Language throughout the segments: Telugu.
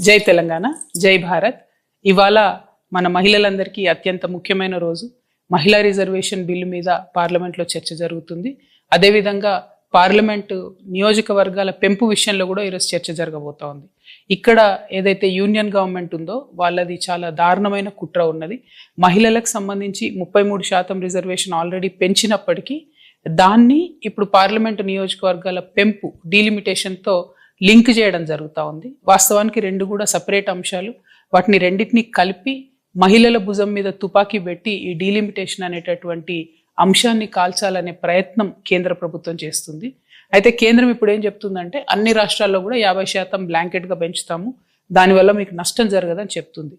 జై తెలంగాణ, జై భారత్. ఇవాళ మన మహిళలందరికీ అత్యంత ముఖ్యమైన రోజు. మహిళా రిజర్వేషన్ బిల్లు మీద పార్లమెంట్లో చర్చ జరుగుతుంది. అదేవిధంగా పార్లమెంటు నియోజకవర్గాల పెంపు విషయంలో కూడా ఈరోజు చర్చ జరగబోతోంది. ఇక్కడ ఏదైతే యూనియన్ గవర్నమెంట్ ఉందో వాళ్ళది చాలా దారుణమైన కుట్ర ఉన్నది. మహిళలకు సంబంధించి 33% రిజర్వేషన్ ఆల్రెడీ పెంచినప్పటికీ దాన్ని ఇప్పుడు పార్లమెంటు నియోజకవర్గాల పెంపు డీలిమిటేషన్తో లింక్ చేయడం జరుగుతూ ఉంది. వాస్తవానికి రెండు కూడా సపరేట్ అంశాలు. వాటిని రెండింటిని కలిపి మహిళల భుజం మీద తుపాకీ పెట్టి ఈ డీలిమిటేషన్ అనేటటువంటి అంశాన్ని కాల్చాలనే ప్రయత్నం కేంద్ర ప్రభుత్వం చేస్తుంది. అయితే కేంద్రం ఇప్పుడు ఏం చెప్తుందంటే అన్ని రాష్ట్రాల్లో కూడా 50% బ్లాంకెట్గా పెంచుతాము, దానివల్ల మీకు నష్టం జరగదని చెప్తుంది.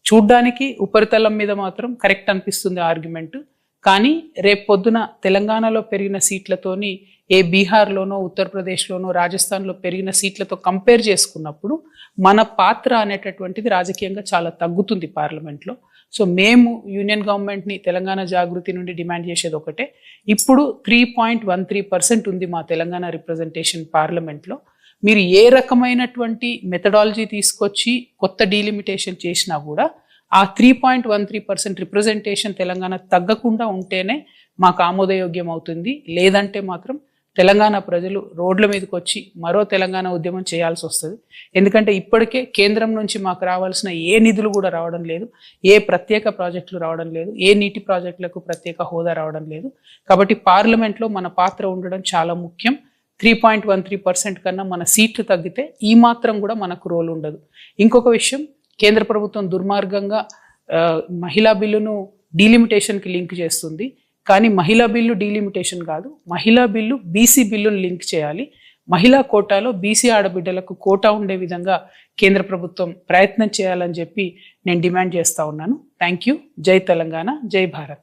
చూడ్డానికి ఉపరితలం మీద మాత్రం కరెక్ట్ అనిపిస్తుంది ఆర్గ్యుమెంట్. కానీ రేపు పొద్దున తెలంగాణలో పెరిగిన సీట్లతోని బీహార్లోనో ఉత్తరప్రదేశ్లోనో రాజస్థాన్లో పెరిగిన సీట్లతో కంపేర్ చేసుకున్నప్పుడు మన పాత్ర అనేటటువంటిది రాజకీయంగా చాలా తగ్గుతుంది పార్లమెంట్లో. సో మేము యూనియన్ గవర్నమెంట్ని తెలంగాణ జాగృతి నుండి డిమాండ్ చేసేది ఒకటే. ఇప్పుడు 3.13% ఉంది మా తెలంగాణ రిప్రజెంటేషన్ పార్లమెంట్లో. మీరు ఏ రకమైనటువంటి మెథడాలజీ తీసుకొచ్చి కొత్త డీలిమిటేషన్ చేసినా కూడా ఆ 3.13% రిప్రజెంటేషన్ తెలంగాణ తగ్గకుండా ఉంటేనే మాకు ఆమోదయోగ్యం అవుతుంది. లేదంటే మాత్రం తెలంగాణ ప్రజలు రోడ్ల మీదకి వచ్చి మరో తెలంగాణ ఉద్యమం చేయాల్సి వస్తుంది. ఎందుకంటే ఇప్పటికే కేంద్రం నుంచి మాకు రావాల్సిన ఏ నిధులు కూడా రావడం లేదు, ఏ ప్రత్యేక ప్రాజెక్టులు రావడం లేదు, ఏ నీటి ప్రాజెక్టులకు ప్రత్యేక హోదా రావడం లేదు. కాబట్టి పార్లమెంట్లో మన పాత్ర ఉండడం చాలా ముఖ్యం. 3.13% కన్నా మన సీట్లు తగ్గితే ఈ మాత్రం కూడా మనకు రోల్ ఉండదు. ఇంకొక విషయం, కేంద్ర ప్రభుత్వం దుర్మార్గంగా మహిళా బిల్లును డీలిమిటేషన్కి లింక్ చేస్తుంది. కానీ మహిళా బిల్లు డీలిమిటేషన్ కాదు, మహిళా బిల్లు బీసీ బిల్లును లింక్ చేయాలి. మహిళా కోటాలో బీసీ ఆడబిడ్డలకు కోటా ఉండే విధంగా కేంద్ర ప్రభుత్వం ప్రయత్నం చేయాలని చెప్పి నేను డిమాండ్ చేస్తా ఉన్నాను. Thank you. జై తెలంగాణ, జై భారత్.